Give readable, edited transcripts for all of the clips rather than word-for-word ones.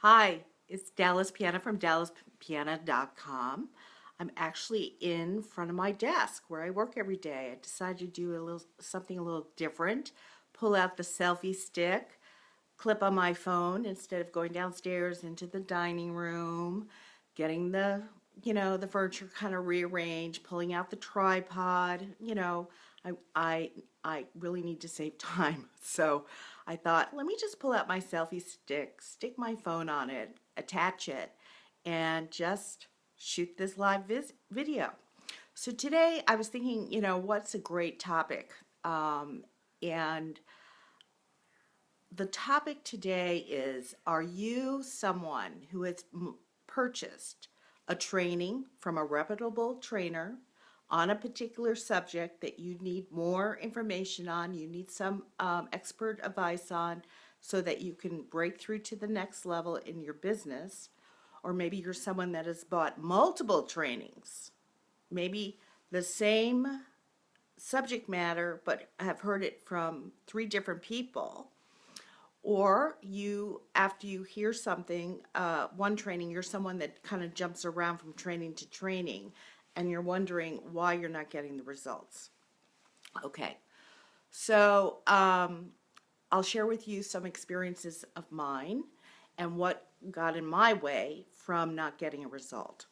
Hi, it's Dallas Piana from DallasPiana.com. I'm actually in front of my desk where I work every day. I decided to do something a little different. Pull out the selfie stick, clip on my phone instead of going downstairs into the dining room, getting the furniture kind of rearranged, pulling out the tripod. I I I really need to save time. So I thought, let me just pull out my selfie stick, stick my phone on it, attach it, and just shoot this live video. So today I was thinking, what's a great topic? And the topic today is, are you someone who has purchased a training from a reputable trainer on a particular subject that you need more information on, you need some expert advice on so that you can break through to the next level in your business? Or maybe you're someone that has bought multiple trainings, maybe the same subject matter, but have heard it from three different people. Or after you hear something, one training, you're someone that kind of jumps around from training to training, and you're wondering why you're not getting the results. Okay, so I'll share with you some experiences of mine and what got in my way from not getting a result.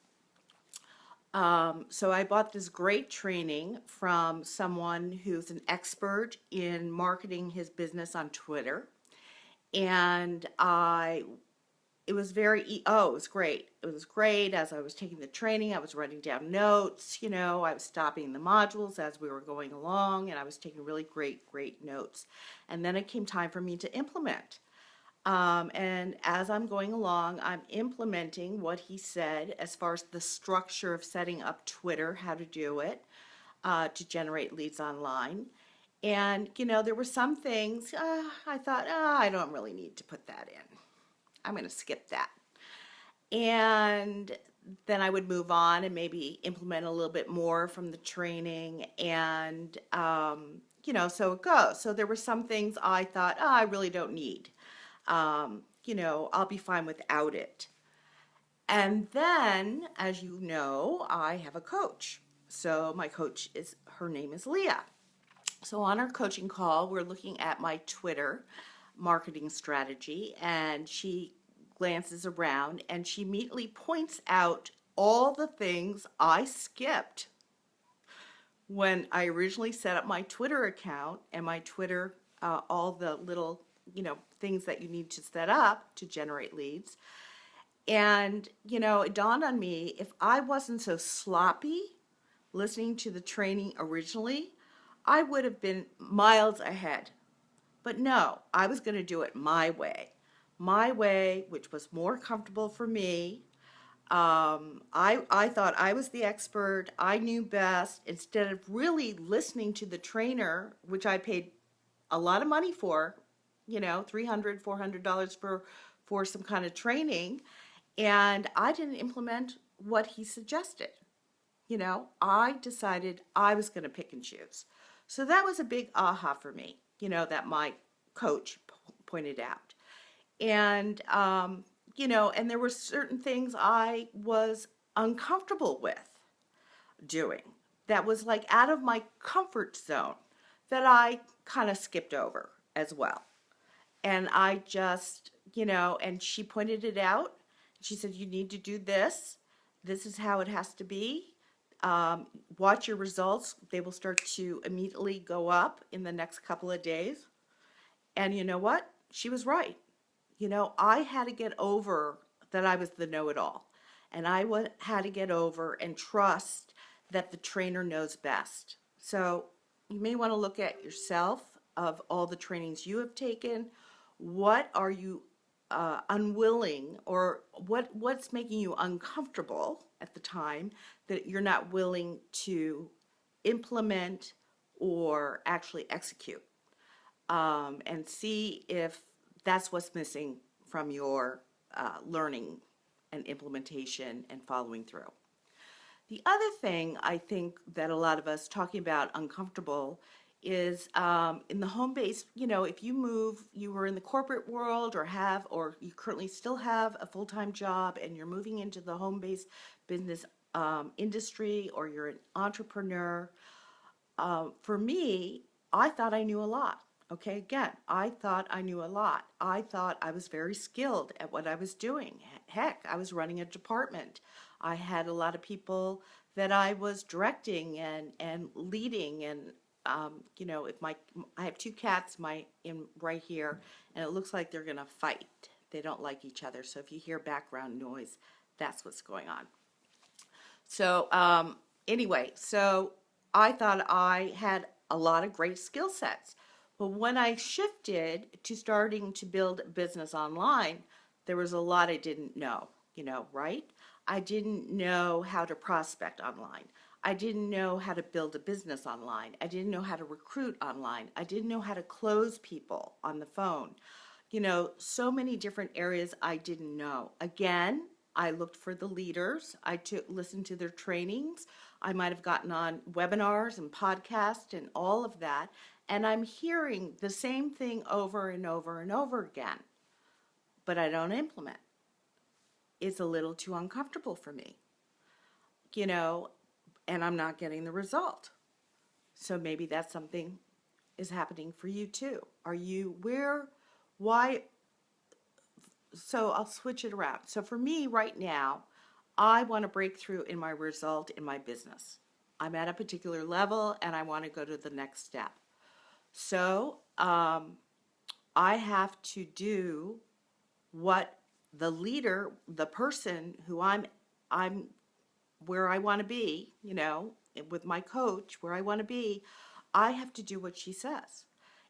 So I bought this great training from someone who's an expert in marketing his business on Twitter. And it was it was great. It was great. As I was taking the training, I was writing down notes, I was stopping the modules as we were going along, and I was taking really great notes. And then it came time for me to implement. And as I'm going along, I'm implementing what he said as far as the structure of setting up Twitter, how to do it, to generate leads online. And, there were some things I thought, I don't really need to put that in. I'm going to skip that. And then I would move on and maybe implement a little bit more from the training. And, so it goes. So there were some things I thought, I really don't need. I'll be fine without it. And then, as you know, I have a coach. So my coach her name is Leah. So on our coaching call, we're looking at my Twitter marketing strategy, and she glances around and she immediately points out all the things I skipped when I originally set up my Twitter account and my Twitter, all the little, things that you need to set up to generate leads. And, it dawned on me, if I wasn't so sloppy listening to the training originally, I would have been miles ahead. But no, I was going to do it my way, which was more comfortable for me. I thought I was the expert. I knew best. Instead of really listening to the trainer, which I paid a lot of money for, $300, $400 for some kind of training, and I didn't implement what he suggested. I decided I was going to pick and choose. So that was a big aha for me, that my coach pointed out. And, and there were certain things I was uncomfortable with doing that was like out of my comfort zone that I kind of skipped over as well. And I just, and she pointed it out. She said, you need to do this. This is how it has to be. Watch your results. They will start to immediately go up in the next couple of days. And you know what? She was right. I had to get over that I was the know-it-all. And had to get over and trust that the trainer knows best. So you may want to look at yourself of all the trainings you have taken. What are you unwilling, or what's making you uncomfortable at the time that you're not willing to implement or actually execute, and see if that's what's missing from your learning and implementation and following through. The other thing I think that a lot of us talking about uncomfortable is in the home base, if you were in the corporate world or you currently still have a full-time job and you're moving into the home base business industry, or you're an entrepreneur. For me, I thought I knew a lot. Okay, again, I thought I knew a lot. I thought I was very skilled at what I was doing. Heck, I was running a department. I had a lot of people that I was directing and leading. And if I have two cats in right here, and it looks like they're gonna fight. They don't like each other. So if you hear background noise, that's what's going on. So anyway, so I thought I had a lot of great skill sets. But when I shifted to starting to build a business online, there was a lot I didn't know, right? I didn't know how to prospect online. I didn't know how to build a business online. I didn't know how to recruit online. I didn't know how to close people on the phone. So many different areas I didn't know. Again, I looked for the leaders. Listened to their trainings. I might have gotten on webinars and podcasts and all of that. And I'm hearing the same thing over and over and over again, but I don't implement. It's a little too uncomfortable for me, you know, and I'm not getting the result. So maybe that's something is happening for you too. Why? So I'll switch it around. So for me right now, I want to break through in my result in my business. I'm at a particular level and I want to go to the next step. So I have to do what the leader, the person who I'm where I want to be, with my coach, where I want to be, I have to do what she says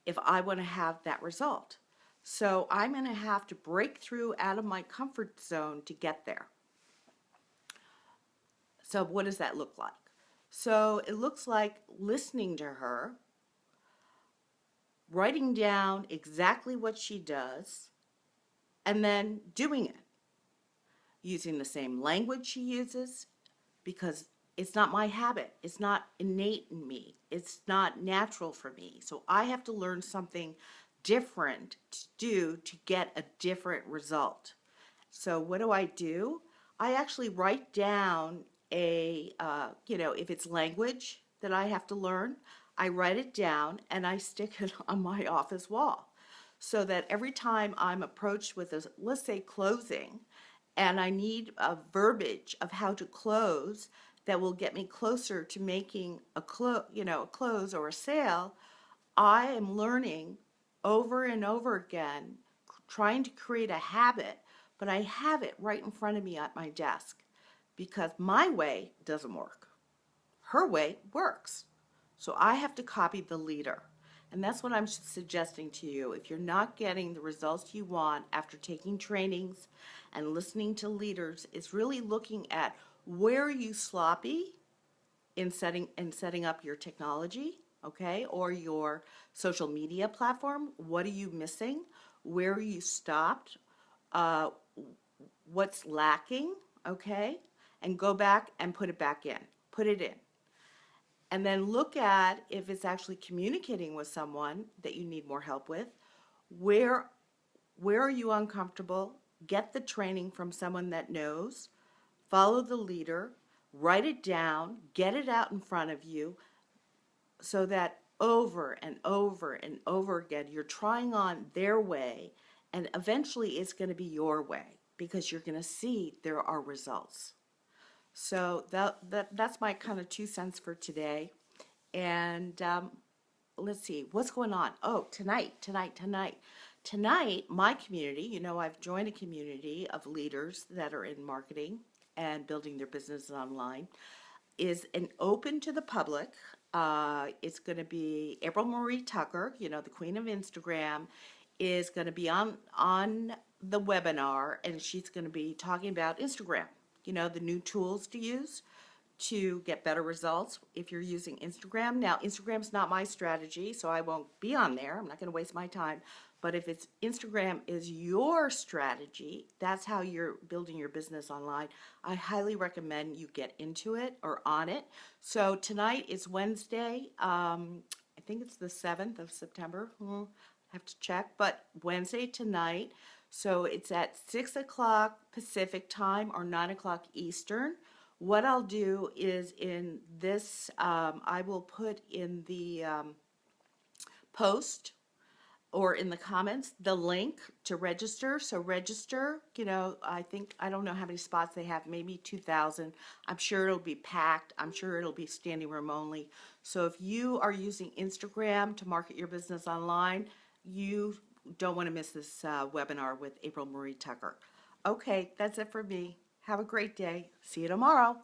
if I want to have that result. So I'm going to have to break through out of my comfort zone to get there. So what does that look like? So it looks like listening to her, writing down exactly what she does, and then doing it using the same language she uses, because it's not my habit. It's not innate in me. It's not natural for me. So I have to learn something different to do to get a different result. So what do? I actually write down if it's language that I have to learn, I write it down and I stick it on my office wall, so that every time I'm approached with let's say closing, and I need a verbiage of how to close that will get me closer to making a close or a sale, I am learning over and over again, trying to create a habit, but I have it right in front of me at my desk, because my way doesn't work. Her way works. So I have to copy the leader. And that's what I'm suggesting to you. If you're not getting the results you want after taking trainings and listening to leaders, is really looking at where are you sloppy in setting up your technology, okay, or your social media platform. What are you missing? Where are you stopped? Uh, what's lacking, okay? And go back and put it back in. Put it in. And then look at if it's actually communicating with someone that you need more help with. Where are you uncomfortable? Get the training from someone that knows. Follow the leader. Write it down. Get it out in front of you, so that over and over and over again, you're trying on their way, and eventually it's going to be your way, because you're going to see there are results. So that's my kind of 2 cents for today. And let's see, what's going on? Oh, tonight, my community, I've joined a community of leaders that are in marketing and building their businesses online, is an open to the public. It's going to be April Marie Tucker, the queen of Instagram, is going to be on the webinar, and she's going to be talking about Instagram, the new tools to use to get better results if you're using Instagram. Now, Instagram's not my strategy, so I won't be on there. I'm not going to waste my time. But if Instagram is your strategy, that's how you're building your business online, I highly recommend you get into it or on it. So tonight is Wednesday. I think it's the 7th of September. I have to check, but Wednesday tonight. So it's at 6 o'clock Pacific time or 9 o'clock Eastern. What I'll do is in this, I will put in the post or in the comments the link to register. So register, I think, I don't know how many spots they have, maybe 2,000. I'm sure it'll be packed. I'm sure it'll be standing room only. So if you are using Instagram to market your business online, you don't want to miss this webinar with April Marie Tucker. Okay, that's it for me. Have a great day. See you tomorrow.